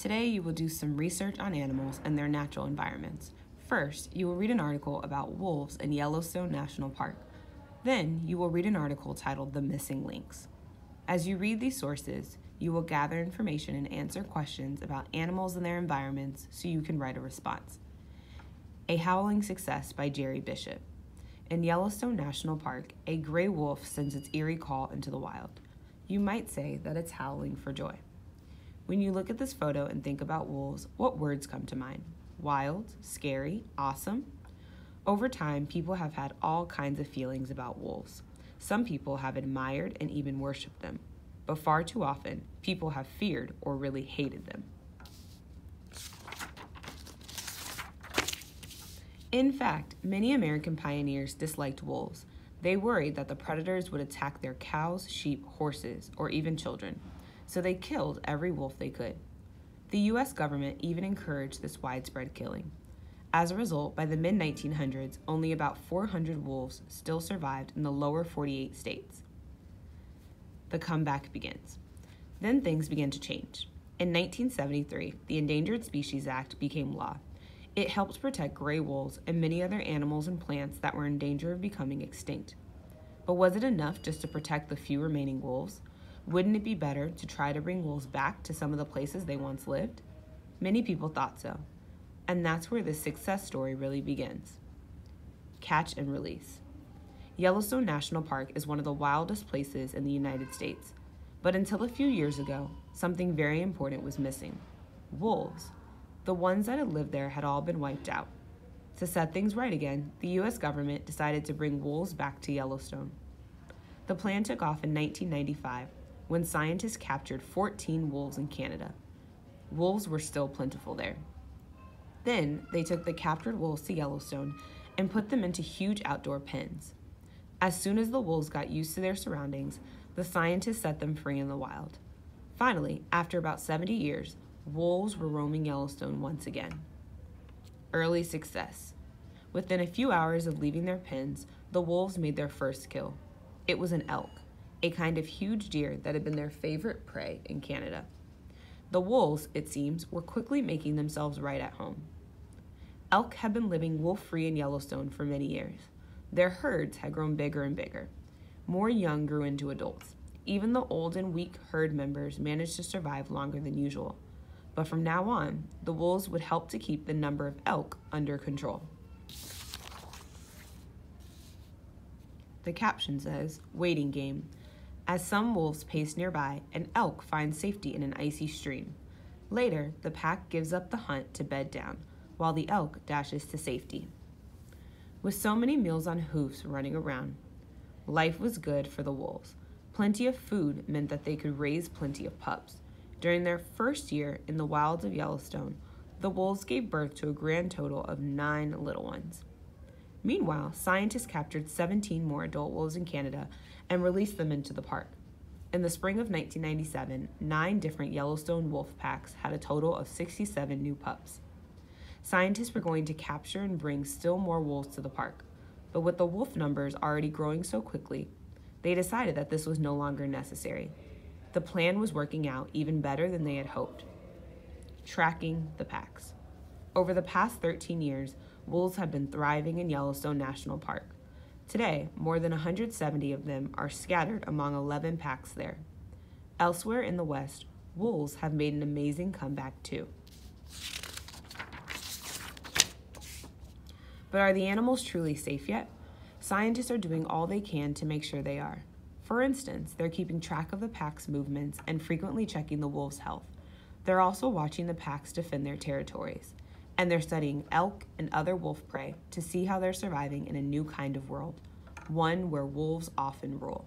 Today you will do some research on animals and their natural environments. First, you will read an article about wolves in Yellowstone National Park. Then, you will read an article titled The Missing Links. As you read these sources, you will gather information and answer questions about animals and their environments so you can write a response. A Howling Success by Jerry Bishop. In Yellowstone National Park, a gray wolf sends its eerie call into the wild. You might say that it's howling for joy. When you look at this photo and think about wolves, what words come to mind? Wild, scary, awesome? Over time, people have had all kinds of feelings about wolves. Some people have admired and even worshipped them, but far too often, people have feared or really hated them. In fact, many American pioneers disliked wolves. They worried that the predators would attack their cows, sheep, horses, or even children, so they killed every wolf they could. The U.S. government even encouraged this widespread killing. As a result, by the mid-1900s, only about 400 wolves still survived in the lower 48 states. The comeback begins. Then things began to change. In 1973, the Endangered Species Act became law. It helped protect gray wolves and many other animals and plants that were in danger of becoming extinct. But was it enough just to protect the few remaining wolves? Wouldn't it be better to try to bring wolves back to some of the places they once lived? Many people thought so. And that's where this success story really begins. Catch and release. Yellowstone National Park is one of the wildest places in the United States. But until a few years ago, something very important was missing. Wolves. The ones that had lived there had all been wiped out. To set things right again, the U.S. government decided to bring wolves back to Yellowstone. The plan took off in 1995 when scientists captured 14 wolves in Canada. Wolves were still plentiful there. Then, they took the captured wolves to Yellowstone and put them into huge outdoor pens. As soon as the wolves got used to their surroundings, the scientists set them free in the wild. Finally, after about 70 years, wolves were roaming Yellowstone once again. Early success. Within a few hours of leaving their pens, the wolves made their first kill. It was an elk, a kind of huge deer that had been their favorite prey in Canada. The wolves, it seems, were quickly making themselves right at home. Elk had been living wolf-free in Yellowstone for many years. Their herds had grown bigger and bigger. More young grew into adults. Even the old and weak herd members managed to survive longer than usual. But from now on, the wolves would help to keep the number of elk under control. The caption says, "Waiting game." As some wolves pace nearby, an elk finds safety in an icy stream. Later, the pack gives up the hunt to bed down, while the elk dashes to safety. With so many meals on hoofs running around, life was good for the wolves. Plenty of food meant that they could raise plenty of pups. During their first year in the wilds of Yellowstone, the wolves gave birth to a grand total of 9 little ones. Meanwhile, scientists captured 17 more adult wolves in Canada and released them into the park. In the spring of 1997, 9 different Yellowstone wolf packs had a total of 67 new pups. Scientists were going to capture and bring still more wolves to the park, but with the wolf numbers already growing so quickly, they decided that this was no longer necessary. The plan was working out even better than they had hoped. Tracking the packs. Over the past 13 years, wolves have been thriving in Yellowstone National Park. Today, more than 170 of them are scattered among 11 packs there. Elsewhere in the West, wolves have made an amazing comeback too. But are the animals truly safe yet? Scientists are doing all they can to make sure they are. For instance, they're keeping track of the pack's movements and frequently checking the wolves' health. They're also watching the packs defend their territories. And they're studying elk and other wolf prey to see how they're surviving in a new kind of world, one where wolves often rule.